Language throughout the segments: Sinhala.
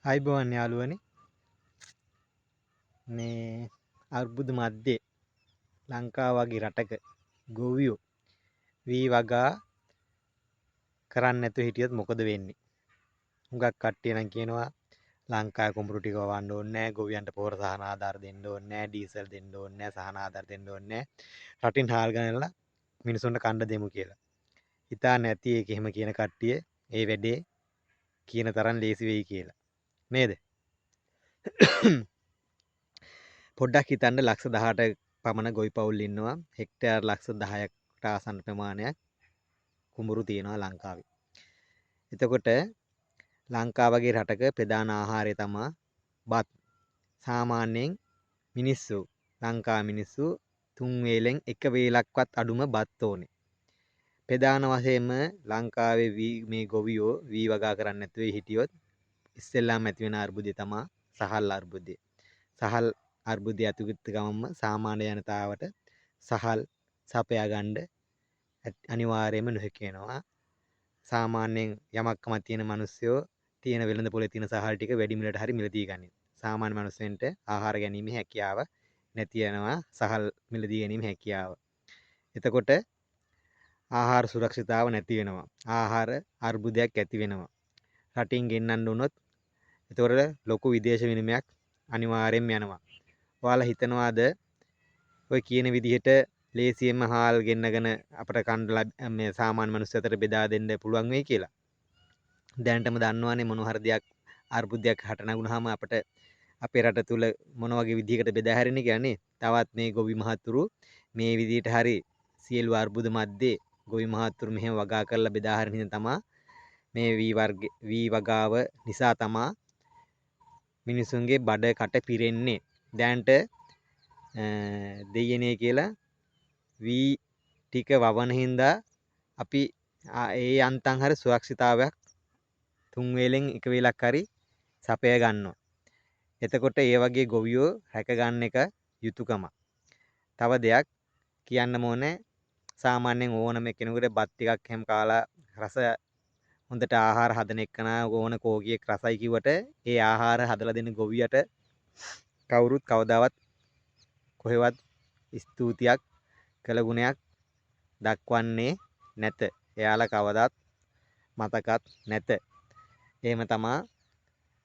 අයිබෝවන් යාළුවනි මේ අර්බුද මැද්දේ ලංකාව වගේ රටක ගොවියෝ වී වගා කරන්නේ නැතුව හිටියොත් මොකද වෙන්නේ? හුඟක් කට්ටිය නම් කියනවා ලංකාවේ කුඹුරු ටික වවන්න ඕනේ නැහැ, ගොවියන්ට පොහොර සහන ආධාර දෙන්න ඕනේ නැහැ, ඩීසල් දෙන්න ඕනේ නැහැ, සහන ආධාර දෙන්න ඕනේ නැහැ. රටින් හාල් ගනනලා මිනිසුන්ට කන්න දෙමු කියලා. හිතාන්නේ නැති ඒක එහෙම කියන කට්ටිය ඒ වැඩේ කියන තරම් ලේසි වෙයි කියලා. නේද? පොඩ්ඩක් හිතන්න ලක්ෂ 18 පමණ ගොවි පවුල් ඉන්නවා. හෙක්ටයාර් ලක්ෂ 10කට ආසන්න ප්‍රමාණයක් කුඹුරු තියෙනවා ලංකාවේ. එතකොට ලංකාව වගේ රටක ප්‍රධාන ආහාරය තමයි බත්. සාමාන්‍යයෙන් මිනිස්සු ලංකා මිනිස්සු තුන් වේලෙන් එක වේලක්වත් අඩුම බත් ඕනේ. ප්‍රධාන වශයෙන්ම ලංකාවේ මේ ගොවියෝ වී වගා කරන්නේ නැතුව හිටියොත් ඉස්සෙල්ලාම ඇති වෙන අර්බුදය තමයි සහල් අර්බුදය. සහල් අර්බුදය ඇතිවෙච්ච ගමන්ම සාමාන්‍ය ජනතාවට සහල් සපයා ගන්න අනිවාර්යයෙන්ම නොහැකි වෙනවා. සාමාන්‍යයෙන් යමක්කම තියෙන මිනිස්සුયો තියෙන වෙළඳ පොලේ තියෙන සහල් ටික වැඩි මිලට හරි මිලදී ගන්නවා. සාමාන්‍ය මිනිස්සුන්ට ආහාර ගැනීමේ හැකියාව නැති වෙනවා සහල් මිලදී ගැනීමේ හැකියාව. එතකොට ආහාර සුරක්ෂිතතාව නැති වෙනවා. ආහාර අර්බුදයක් ඇති වෙනවා. රටින් ගෙන්නන්න උනොත් එතකොට ලොකු විදේශ විනිමයක් අනිවාර්යෙන්ම යනවා. ඔයාලා හිතනවාද ඔය කියන විදිහට ලේසියෙන්ම හාල් ගෙන්නගෙන අපට කන්න මේ සාමාන්‍ය මිනිස්සු අතර බෙදා දෙන්න පුළුවන් වෙයි කියලා? දැනටම දන්නවනේ මොන හරි දෙයක් අර්බුදයක් හට නැගුණාම අපට අපේ රට තුල මොන වගේ විදිහකට බෙදා හැරෙන්නේ කියන්නේ. තවත් මේ ගොවි මහතුරු මේ විදිහට හරි සියලු අර්බුද මැද්දේ ගොවි මහතුරු මෙහෙම වගා කරලා බෙදා හැරෙන හින්දා තමයි මේ වී වගාව නිසා තමයි මිනිසුන්ගේ බඩ කට පිරෙන්නේ. දැනට දෙයනේ කියලා වී ටික වවන හින්දා අපි ඒ යන්තම් හරි සුරක්ෂිතතාවයක් තුන් වේලෙන් එක වේලක් හරි සපය ගන්නවා. එතකොට ඒ වගේ ගොවියෝ රැක ගන්න එක යුතුයකම. තව දෙයක් කියන්න ඕනේ සාමාන්‍යයෙන් ඕනම කෙනෙකුට බත් ටිකක් හැම කාලා රස හොඳට ආහාර හදන එක්කනා ඕන කෝකියෙක් රසයි කිව්වට ඒ ආහාර හදලා දෙන ගොවියට කවුරුත් කවදාවත් කොහෙවත් ස්තුතියක් කළ ගුණයක් දක්වන්නේ නැත. එයාලා කවදාත් මතකත් නැත. එහෙම තමා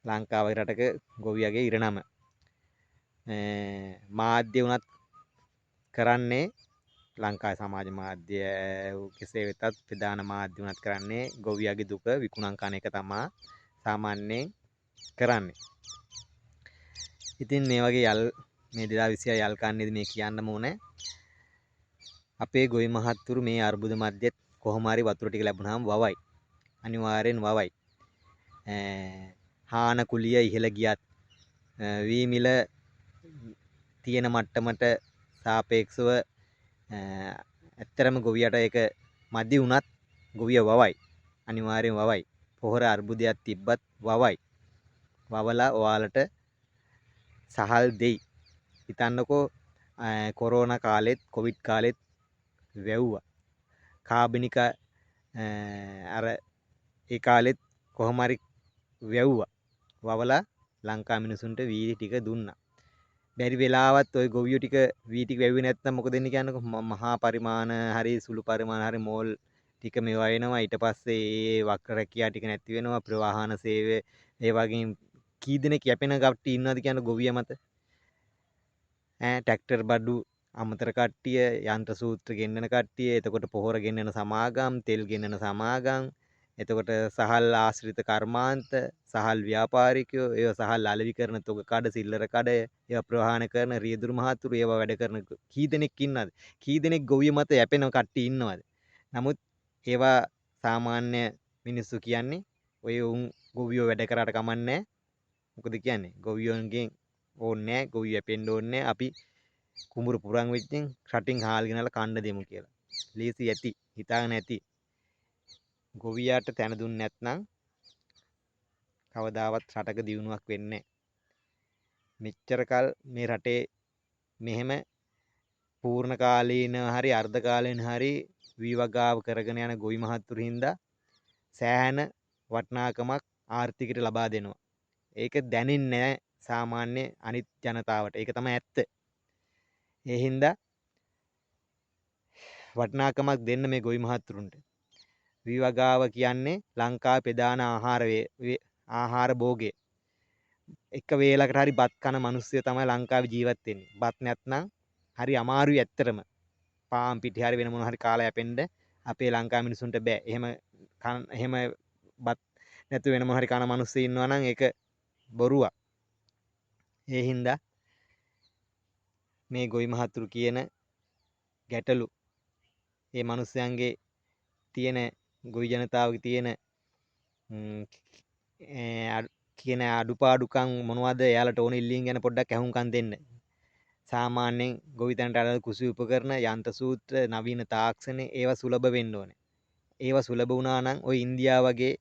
ලංකාව රටක ගොවියගේ ඉරණම. මාධ්‍ය උනත් කරන්නේ ලංකාවේ සමාජ මාධ්‍ය කෙසේ වෙතත් ප්‍රධාන මාධ්‍ය උනත් කරන්නේ ගොවියගේ දුක විකුණන් කන එක තමා සාමාන්‍යයෙන් කරන්නේ. ඉතින් මේ වගේ මේ 2026 යල් කන්නේදී මේ කියන්නම ඕනේ අපේ ගොවි මහත්තුරු මේ අර්බුද මැද්දෙත් කොහොම හරි වතුර ටික ලැබුණාම වවයි. අනිවාර්යෙන් වවයි. හාන කුලිය ඉහළ ගියත් වී මිල තියෙන මට්ටමට සාපේක්ෂව ඇත්තරම ගොවියට ඒක මදි වුණත් ගොවිය වවයි. අනිවාර්යෙන් වවයි. පොහොර අර්බුදයක් තිබ්බත් වවයි. වවලා ඔයාලට සහල් දෙයි. හිතන්නකෝ කොරෝනා කාලෙත් කොවිඩ් කාලෙත් වැව්වා. කාබනික අර ඒ කාලෙත් කොහොම හරි වැව්වා. වවලා ලංකා මිනිසුන්ට වී ටික දුන්නා. බැරි වෙලාවත් ওই ගොවියෝ ටික වී ටික වැව්වේ නැත්නම් මොකද වෙන්නේ කියන්නකෝ? මහා පරිමාණ හරි සුළු පරිමාණ හරි මෝල් ටික මේවා වෙනවා. ඊට පස්සේ ඒ වක්‍රරැකියා ටික නැති වෙනවා. ප්‍රවාහන සේවය ඒ වගේ කී දෙනෙක් යැපෙන කට්ටිය ඉන්නවද කියන ගොවිය මත? ට්‍රැක්ටර් බඩු අමතර කට්ටිය, යන්ත්‍ර සූත්‍ර ගෙන්නන කට්ටිය, එතකොට පොහොර ගෙන්නන සමාගම්, තෙල් ගෙන්නන සමාගම්, එතකොට සහල් ආශ්‍රිත කර්මාන්ත, සහල් ව්‍යාපාරිකයෝ, ඒව සහල් අලෙවි කරන තොග කඩ, සිල්ලර කඩ, ඒව ප්‍රවාහන කරන රියදුරු මහතුරු ඒව වැඩ කරන කී දෙනෙක් ඉන්නවද? කී දෙනෙක් ගොවිය මත යැපෙන කට්ටිය ඉන්නවද? නමුත් ඒවා සාමාන්‍ය මිනිස්සු කියන්නේ ඔය උන් ගොවියෝ වැඩ කරාට කමන්නේ. මොකද කියන්නේ? ගොවියෝන්ගෙන් ඕනේ නැහැ, ගොවියෝ යැපෙන්න ඕනේ නැහැ. අපි කුඹුරු පුරන් වෙච්චින් රටින් හාල් ගෙනල්ලා කන්න දෙමු කියලා. ලීසි ඇති, හිතාගෙන ඇති. ගොවියාට තැන දුන්නේ නැත්නම් කවදාවත් රටක දියුණුවක් වෙන්නේ නැහැ. මෙච්චර කල් මේ රටේ මෙහෙම පූර්ණ කාලීන හරි අර්ධ කාලීන හරි වී වගාව කරගෙන යන ගොවි මහත්තුරු හින්දා සෑහෙන වටිනාකමක් ආර්ථිකයට ලබා දෙනවා. ඒක දැනෙන්නේ නැහැ සාමාන්‍ය අනිත් ජනතාවට. ඒක තමයි ඇත්ත. ඒ හින්දා වටිනාකමක් දෙන්න මේ ගොවි මහත්තුරුන්ට. වී වගාව කියන්නේ ලංකාවේ ප්‍රධාන ආහාර භෝගය. එක වේලකට හරි බත් කන මිනිස්සු තමයි ලංකාවේ ජීවත් වෙන්නේ. බත් නැත්නම් හරි අමාරුයි ඇත්තටම. පාන් පිටි හරි වෙන මොන හරි කාලා යැපෙන්න අපේ ලංකා මිනිසුන්ට බෑ. එහෙම බත් නැතු වෙන මොන හරි කන මිනිස්සු ඉන්නවා නම් ඒක බොරුවක්. ඒ හින්දා මේ ගොවි මහතුරු කියන ගැටලු මේ මිනිස්යන්ගේ තියෙන ගොවි ජනතාවගේ තියෙන කියන අඩුපාඩුකම් මොනවද එයාලට ඕන ඉල්ලීම් ගැන පොඩ්ඩක් අහුම්කම් දෙන්න. සාමාන්‍යයෙන් ගොවිතැනට අදාළ කෘෂි උපකරණ යන්ත්‍ර සූත්‍ර නවීන තාක්ෂණ ඒවා සුලභ වෙන්න ඕනේ. ඒවා සුලභ වුණා නම් ওই ඉන්දියාව වගේ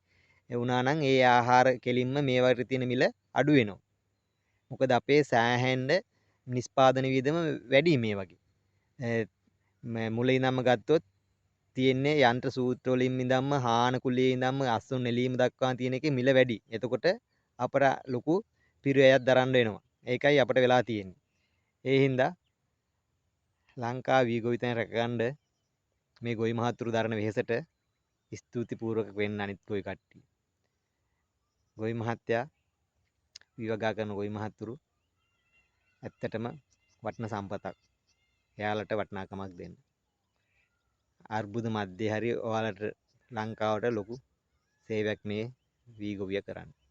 වුණා නම් ඒ ආහාර කෙලින්ම මේ වගේ තියෙන මිල අඩු වෙනවා. මොකද අපේ සෑහෙන්න නිෂ්පාදන වියදම වැඩි මේ වගේ. මුලින් ඉඳන්ම ගත්තොත් තියෙන්නේ යන්ත්‍ර සූත්‍ර වලින් ඉඳන්ම හාන කුලියේ ඉඳන්ම අස්සුන් නෙලීම දක්වා තියෙන එකේ මිල වැඩි. එතකොට අපට ලොකු පිරිවැයක් දරන්න වෙනවා. ඒකයි අපට වෙලා තියෙන්නේ. ඒ හින්දා ලංකාවේ වී ගොවිතැන රැකගන්න මේ ගොවි මහත්තුරු දරන වෙහෙසට ස්තුති පූර්වක වෙන්න අනිත් ගොවි කට්ටිය. ගොවි මහත්තයා වී වගා කරන ගොවි මහත්තුරු ඇත්තටම වටින සම්පතක්. එයාලට වටිනාකමක් දෙන්න. අර්බුද මැද්දේ හරි ඔයාලට ලංකාවට ලොකු සේවයක් මේ වී ගොවිය කරන්නේ.